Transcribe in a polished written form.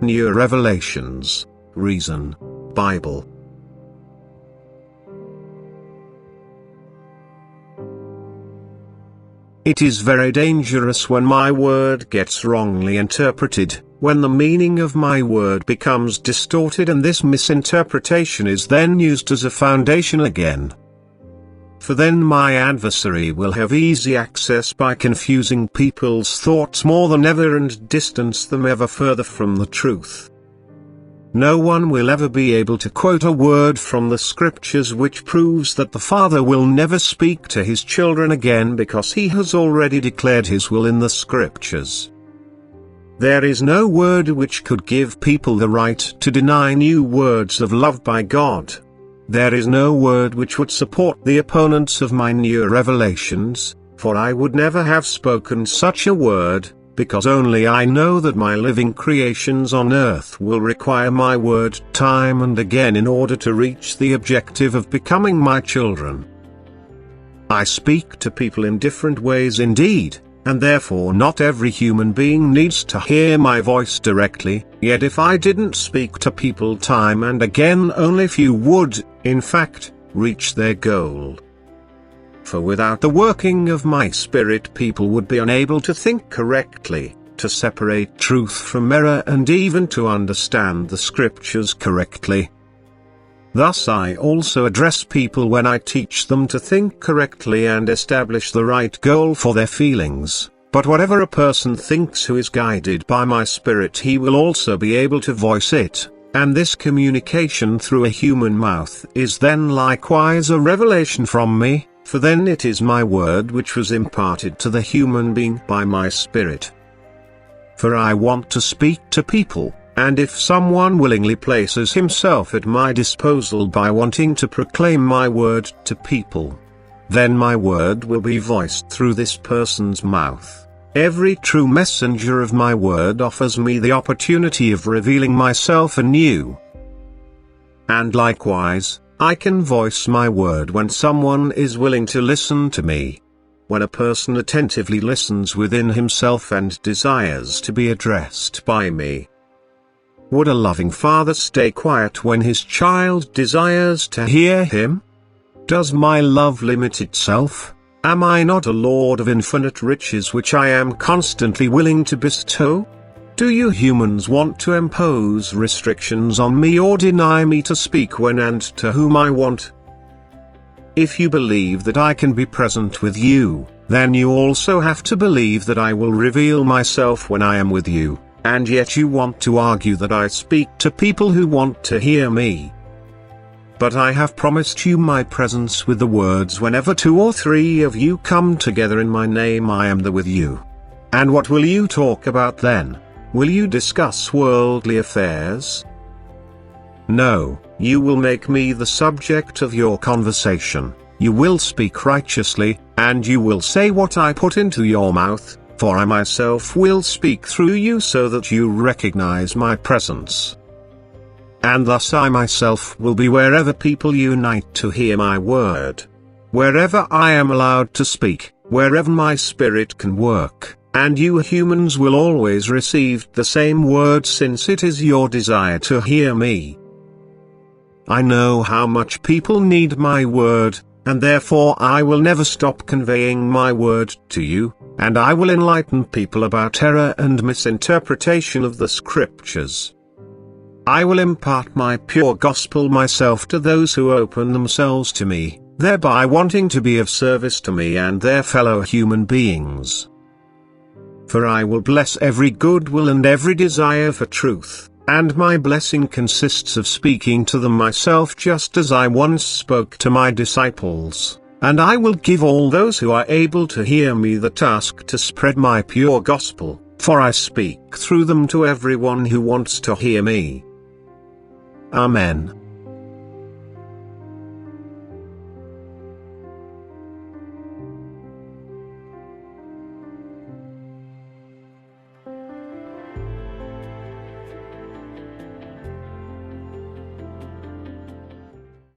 New Revelations, Reason, Bible. It is very dangerous when my word gets wrongly interpreted, when the meaning of my word becomes distorted and this misinterpretation is then used as a foundation again. For then my adversary will have easy access by confusing people's thoughts more than ever and distance them ever further from the truth. No one will ever be able to quote a word from the scriptures which proves that the Father will never speak to his children again because he has already declared his will in the scriptures. There is no word which could give people the right to deny new words of love by God. There is no word which would support the opponents of my new revelations, for I would never have spoken such a word, because only I know that my living creations on earth will require my word time and again in order to reach the objective of becoming my children. I speak to people in different ways indeed, and therefore not every human being needs to hear my voice directly, yet if I didn't speak to people time and again only few would, in fact, reach their goal. For without the working of my spirit people would be unable to think correctly, to separate truth from error and even to understand the scriptures correctly. Thus I also address people when I teach them to think correctly and establish the right goal for their feelings, but whatever a person thinks who is guided by my spirit he will also be able to voice it, and this communication through a human mouth is then likewise a revelation from me. For then it is my word which was imparted to the human being by my spirit. For I want to speak to people, and if someone willingly places himself at my disposal by wanting to proclaim my word to people, then my word will be voiced through this person's mouth. Every true messenger of my word offers me the opportunity of revealing myself anew. And likewise, I can voice my word when someone is willing to listen to me. When a person attentively listens within himself and desires to be addressed by me. Would a loving father stay quiet when his child desires to hear him? Does my love limit itself? Am I not a Lord of infinite riches which I am constantly willing to bestow? Do you humans want to impose restrictions on me or deny me to speak when and to whom I want? If you believe that I can be present with you, then you also have to believe that I will reveal myself when I am with you, and yet you want to argue that I speak to people who want to hear me. But I have promised you my presence with the words, whenever 2 or 3 of you come together in my name I am there with you. And what will you talk about then? Will you discuss worldly affairs? No, you will make me the subject of your conversation, you will speak righteously, and you will say what I put into your mouth, for I myself will speak through you so that you recognize my presence. And thus I myself will be wherever people unite to hear my word. Wherever I am allowed to speak, wherever my spirit can work. And you humans will always receive the same word since it is your desire to hear me. I know how much people need my word, and therefore I will never stop conveying my word to you, and I will enlighten people about error and misinterpretation of the scriptures. I will impart my pure gospel myself to those who open themselves to me, thereby wanting to be of service to me and their fellow human beings. For I will bless every good will and every desire for truth, and my blessing consists of speaking to them myself just as I once spoke to my disciples, and I will give all those who are able to hear me the task to spread my pure gospel, for I speak through them to everyone who wants to hear me. Amen.